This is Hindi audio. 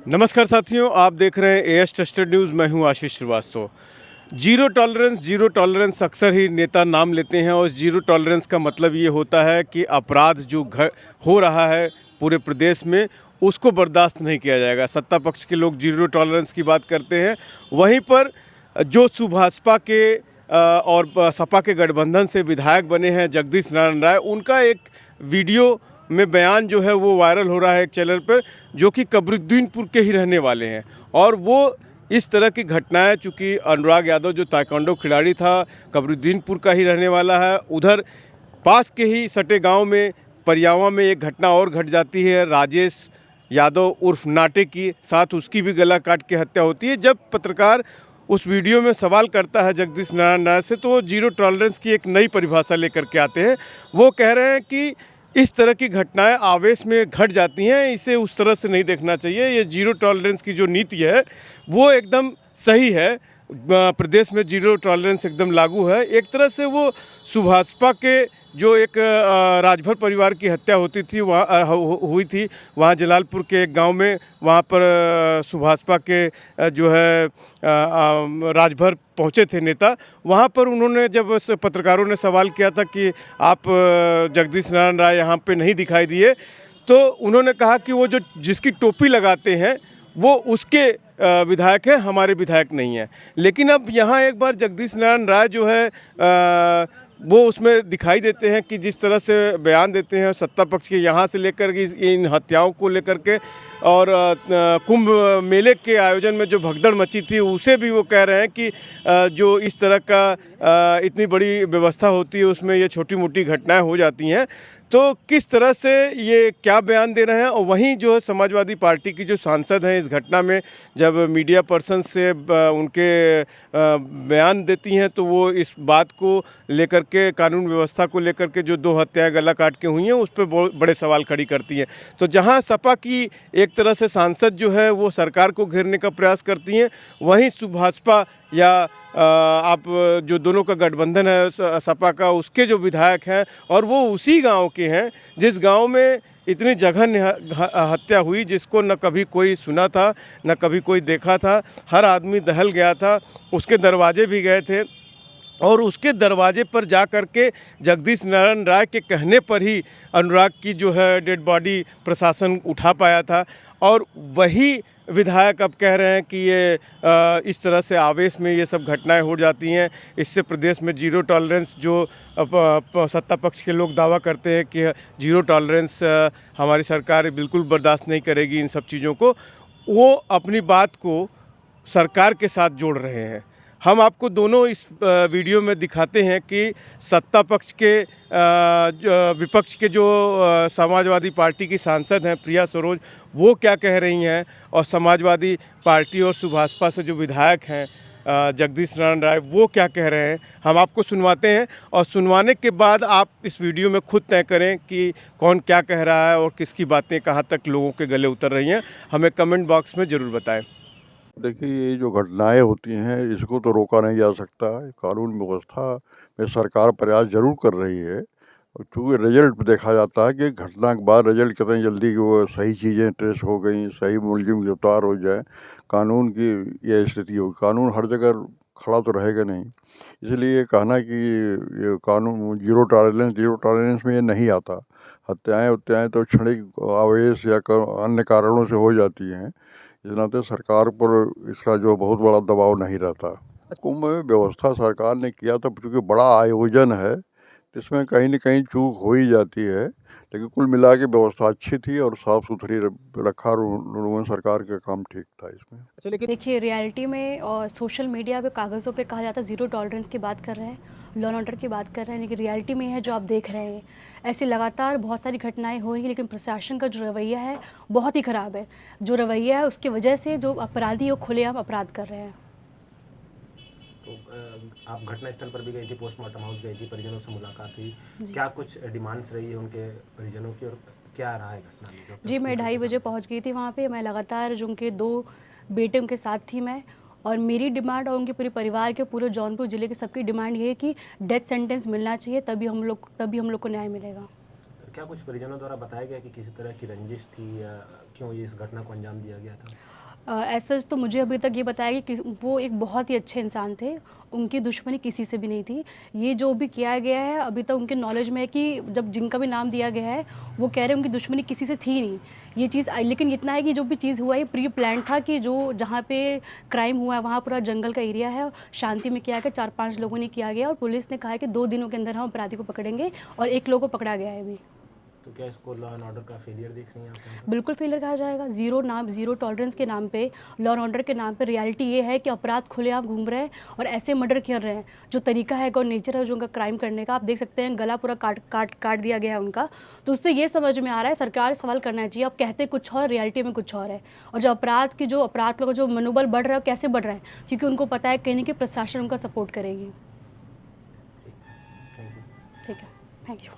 नमस्कार साथियों, आप देख रहे हैं एएस ट्रस्टेड न्यूज़। मैं हूं आशीष श्रीवास्तव। जीरो टॉलरेंस अक्सर ही नेता नाम लेते हैं और जीरो टॉलरेंस का मतलब ये होता है कि अपराध जो हो रहा है पूरे प्रदेश में उसको बर्दाश्त नहीं किया जाएगा। सत्ता पक्ष के लोग जीरो टॉलरेंस की बात करते हैं, वहीं पर जो सुभाषपा के और सपा के गठबंधन से विधायक बने हैं जगदीश नारायण राय, उनका एक वीडियो में बयान जो है वो वायरल हो रहा है एक चैनल पर, जो कि कबरुद्दीनपुर के ही रहने वाले हैं। और वो इस तरह की घटनाएं, चूँकि अनुराग यादव जो ताइक्वांडो खिलाड़ी था कबरुद्दीनपुर का ही रहने वाला है, उधर पास के ही सटे गांव में परियावा में एक घटना और घट जाती है। राजेश यादव उर्फ नाटे की साथ उसकी भी गला काट के हत्या होती है। जब पत्रकार उस वीडियो में सवाल करता है जगदीश नारायण राय से, तो वो जीरो टॉलरेंस की एक नई परिभाषा लेकर के आते हैं। वो कह रहे हैं कि इस तरह की घटनाएं आवेश में घट जाती हैं, इसे उस तरह से नहीं देखना चाहिए। ये जीरो टॉलरेंस की जो नीति है वो एकदम सही है। प्रदेश में जीरो टॉलरेंस एकदम लागू है। एक तरह से वो सुभाषपा के जो एक राजभर परिवार की हत्या होती थी वहाँ हुई थी, वहाँ जलालपुर के एक गांव में, वहाँ पर सुभाषपा के जो है राजभर पहुँचे थे नेता। वहाँ पर उन्होंने जब पत्रकारों ने सवाल किया था कि आप जगदीश नारायण राय यहाँ पे नहीं दिखाई दिए, तो उन्होंने कहा कि वो जो जिसकी टोपी लगाते हैं वो उसके विधायक हैं, हमारे विधायक नहीं हैं। लेकिन अब यहाँ एक बार जगदीश नारायण राय जो है वो उसमें दिखाई देते हैं कि जिस तरह से बयान देते हैं सत्ता पक्ष के, यहाँ से लेकर के इन हत्याओं को लेकर के, और कुंभ मेले के आयोजन में जो भगदड़ मची थी उसे भी वो कह रहे हैं कि जो इस तरह का इतनी बड़ी व्यवस्था होती है उसमें ये छोटी मोटी घटनाएं हो जाती हैं। तो किस तरह से ये क्या बयान दे रहे हैं। और वहीं जो है समाजवादी पार्टी की जो सांसद हैं, इस घटना में जब मीडिया पर्सन से उनके बयान देती हैं तो वो इस बात को लेकर के, कानून व्यवस्था को लेकर के, जो 2 हत्याएं गला काट के हुई हैं उस पर बहुत बड़े सवाल खड़ी करती हैं। तो जहां सपा की एक तरह से सांसद जो है वो सरकार को घेरने का प्रयास करती हैं, वहीं सुभाषपा या आप जो दोनों का गठबंधन है सपा का, उसके जो विधायक हैं और वो उसी गांव के हैं जिस गांव में इतनी जघन्य हत्या हुई, जिसको न कभी कोई सुना था न कभी कोई देखा था। हर आदमी दहल गया था, उसके दरवाजे भी गए थे और उसके दरवाजे पर जा कर के जगदीश नारायण राय के कहने पर ही अनुराग की जो है डेड बॉडी प्रशासन उठा पाया था। और वही विधायक अब कह रहे हैं कि ये इस तरह से आवेश में ये सब घटनाएं हो जाती हैं, इससे प्रदेश में जीरो टॉलरेंस, जो सत्ता पक्ष के लोग दावा करते हैं कि जीरो टॉलरेंस हमारी सरकार बिल्कुल बर्दाश्त नहीं करेगी इन सब चीज़ों को, वो अपनी बात को सरकार के साथ जोड़ रहे हैं। हम आपको दोनों इस वीडियो में दिखाते हैं कि सत्ता पक्ष के विपक्ष के जो समाजवादी पार्टी की सांसद हैं प्रिया सरोज, वो क्या कह रही हैं, और समाजवादी पार्टी और सुभाषपा से जो विधायक हैं जगदीश नारायण राय, वो क्या कह रहे हैं। हम आपको सुनवाते हैं और सुनवाने के बाद आप इस वीडियो में खुद तय करें कि कौन क्या कह रहा है और किसकी बातें कहाँ तक लोगों के गले उतर रही हैं। हमें कमेंट बॉक्स में ज़रूर बताएं। देखिए, ये जो घटनाएं होती हैं इसको तो रोका नहीं जा सकता। कानून व्यवस्था में सरकार प्रयास ज़रूर कर रही है, क्योंकि रिजल्ट देखा जाता है कि घटना के बाद रिजल्ट कितनी जल्दी कि वो सही चीज़ें ट्रेस हो गई, सही मुलजिम गिरफ्तार हो जाए, कानून की यह स्थिति होगी। कानून हर जगह खड़ा तो रहेगा नहीं, इसलिए कहना कि ये कानून जीरो टॉलरेंस में ये नहीं आता। हत्याएँ तो क्षणिक आवेश या अन्य कारणों से हो जाती हैं। इस नाते सरकार पर इसका जो बहुत बड़ा दबाव नहीं रहता। कुंभ में व्यवस्था सरकार ने किया था, क्योंकि बड़ा आयोजन है, तो इसमें कहीं न कहीं चूक हो ही जाती है, लेकिन कुल मिला के व्यवस्था अच्छी थी और साफ़ सुथरी रखा, और उन लोगों सरकार का काम ठीक था इसमें। अच्छा, लेकिन देखिए रियलिटी में और सोशल मीडिया पे कागज़ों पे कहा जाता है ज़ीरो टॉलरेंस की बात कर रहे हैं, लॉ एंड ऑर्डर की बात कर रहे हैं, लेकिन रियलिटी में है जो आप देख रहे हैं, ऐसी लगातार बहुत सारी घटनाएं हो रही हैं, लेकिन प्रशासन का जो रवैया है बहुत ही ख़राब है। जो रवैया है उसकी वजह से जो अपराधी वो खुलेआम अपराध कर रहे हैं। तो आप घटनास्थल पर भी गई थी, पोस्टमार्टम हाउस गई थी, परिजनों से मुलाकात हुई, क्या कुछ डिमांड्स रही है उनके परिजनों की और क्या रहा है घटना में? जी, मैं 2:30 बजे पहुंच गई थी वहाँ पे। मैं लगातार जो उनके 2 बेटे उनके साथ थी मैं, और मेरी डिमांड और उनके पूरे परिवार के, पूरे जौनपुर ज़िले के सबकी डिमांड ये है कि डेथ सेंटेंस मिलना चाहिए, तभी हम लोग को न्याय मिलेगा। क्या कुछ परिजनों द्वारा बताया गया कि किसी तरह की रंजिश थी या क्यों ये इस घटना को अंजाम दिया गया था? ऐसा तो मुझे अभी तक ये बताया गया कि वो एक बहुत ही अच्छे इंसान थे, उनकी दुश्मनी किसी से भी नहीं थी। ये जो भी किया गया है अभी तक उनके नॉलेज में है कि जब जिनका भी नाम दिया गया है वो कह रहे हैं उनकी दुश्मनी किसी से थी नहीं। ये चीज़ लेकिन इतना है कि जो भी चीज़ हुआ है प्री प्लान था कि जो जहाँ पे क्राइम हुआ है वहाँ पूरा जंगल का एरिया है, शांति में किया गया, 4-5 लोगों ने किया गया और पुलिस ने कहा है कि 2 दिनों के अंदर हम अपराधी को पकड़ेंगे और 1 लोग को पकड़ा गया है अभी। तो क्या इसको लॉ एंड ऑर्डर का फेलियर देख रही हैं आप यहाँ पर? बिल्कुल फेलियर कहा जाएगा। ज़ीरो टॉलरेंस के नाम पे, लॉ एंड ऑर्डर के नाम पे रियलिटी ये है कि अपराध खुलेआम घूम रहे हैं और ऐसे मर्डर कर रहे हैं। जो तरीका है और नेचर है जो उनका क्राइम करने का, आप देख सकते हैं गला पूरा काट दिया गया है उनका। तो उससे ये समझ में आ रहा है सरकार से सवाल करना चाहिए, आप कहते कुछ और रियलिटी में कुछ और है। और जो अपराध लोगों का जो मनोबल बढ़ रहा है कैसे बढ़ रहा है, क्योंकि उनको पता है कहीं न कहीं प्रशासन उनका सपोर्ट करेगी। Thank you. ठीक है, थैंक यू।